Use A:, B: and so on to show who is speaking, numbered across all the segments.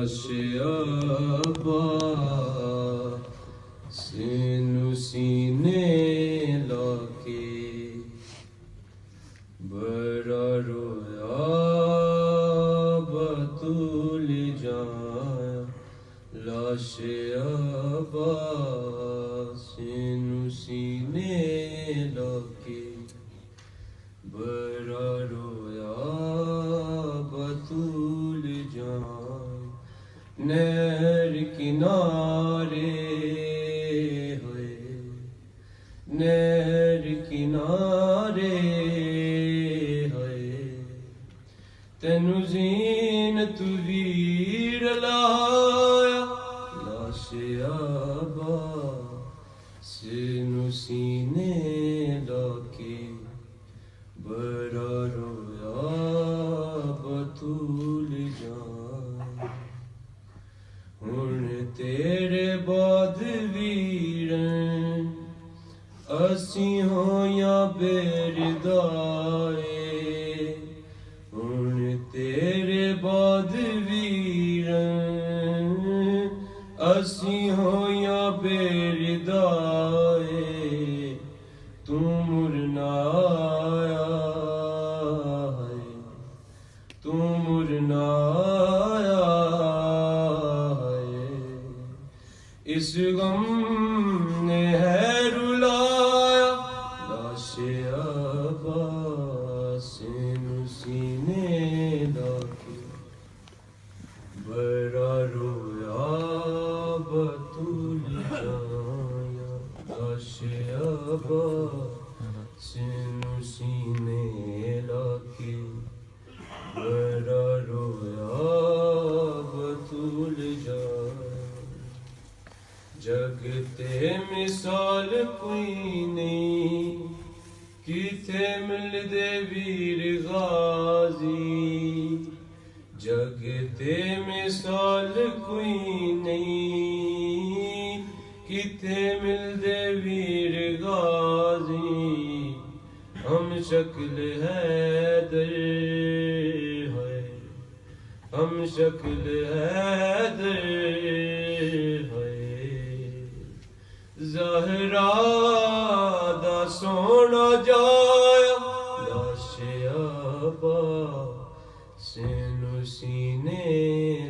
A: लाश अब्बास नू सीने लाके बड़ा रोया बतूल जाया लाश अब्बास नू सीने लाके बड़ा रोया बतूल जाए नहर किनारे हुए नहर किनारे हुए तेनू ज़ीनत वीर लाया लाश अब्बास नू सीने लाके बड़ा रोया बतूल जाए हुण तेरे बाद वीरन असी होया बेरदाए हुण तेरे बाद वीरन असी होया बेरदाए तू मुरना आया है तू मुरना आया है इस गम ने है रुलाया लाश अब्बास नू सीने लाके बड़ा रोया बतूल जाया लाश अब्बास नू सीने लाके बड़ा रोया बतूल जाया जग ते मिसाल कोई नहीं किथे मिलदे वीर गाजी जग ते मिसाल कोई नहीं किथे मिलदे वीर गाजी हम शक्ल हैदर है हम शक्ल हैदर है ज़हरा दा सोना जाया लाश अब्बास नू सीने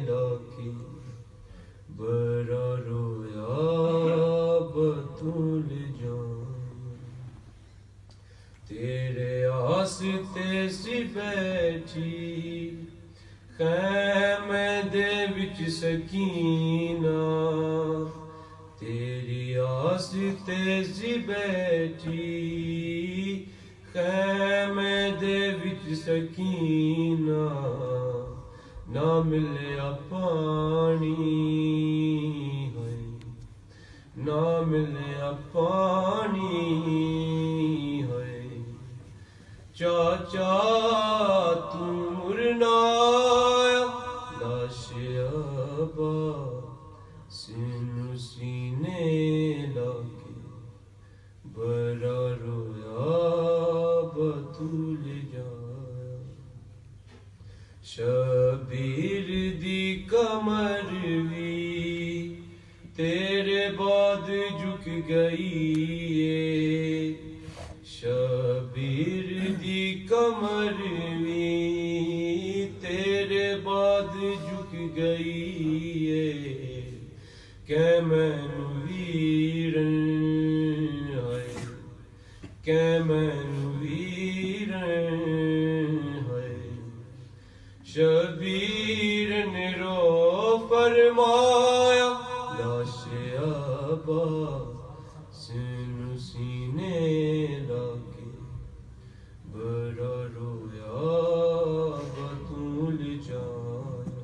A: लाके बड़ा रोया बतूल जाए तेरे आस्ते सी बैठी खैमे दे विच सकीना तेरी आस्ते सी बैठी खैमे दे विच सकीना ना मिलया पानी है ना मिलया पानी है चाचा तू मुरना आया लाश अब्बास नू सीने लाके बड़ा रोया बतूल जाया शबीर दी कमर भी तेरे बाद झुक गई शबीर दी कमर भी तेरे बाद झुक गई कै मैनू वीरन है कै मैनू वीरन है शबीर ने रो फरमाया लाश अब्बास नू सीने लाके बड़ा रोया बतूल जाया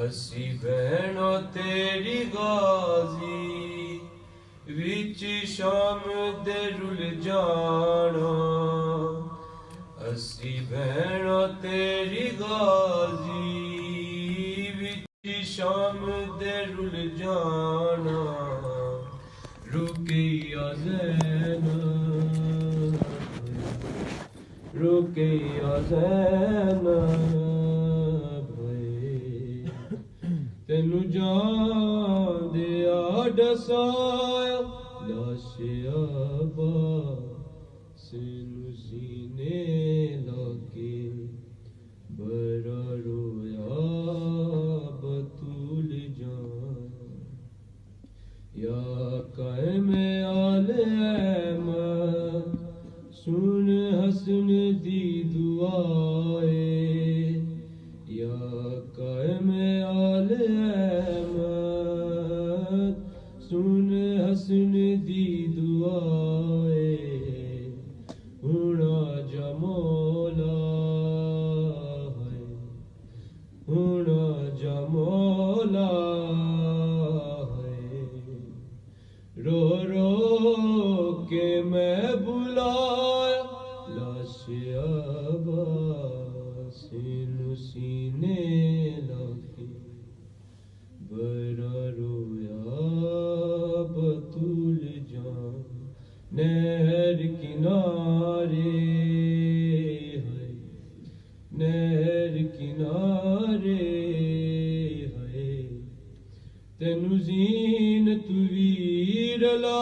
A: असी बहनों तेरी गाजी विच शाम दे रुल जाना असी बहनों तेरी गाजी विच शाम दे रुल जाना रुकिया ज़ैनब रुकिया ज़ैनब रसाया लाशिया सिनु सीने लाके बरा रोया बतूल जान या कायम आले अहमद सुन हसन दी दुआए या कायम आले अहमद सुन हसन दी दुआए हुणा जमोला है हुणा जमोला है रो रो के मैं बुलाया लाशिया सिनु सीने लाके बरा रोया बतूल जान नहर किनारे है नहर किनारे है तेनु जीनत वीर ला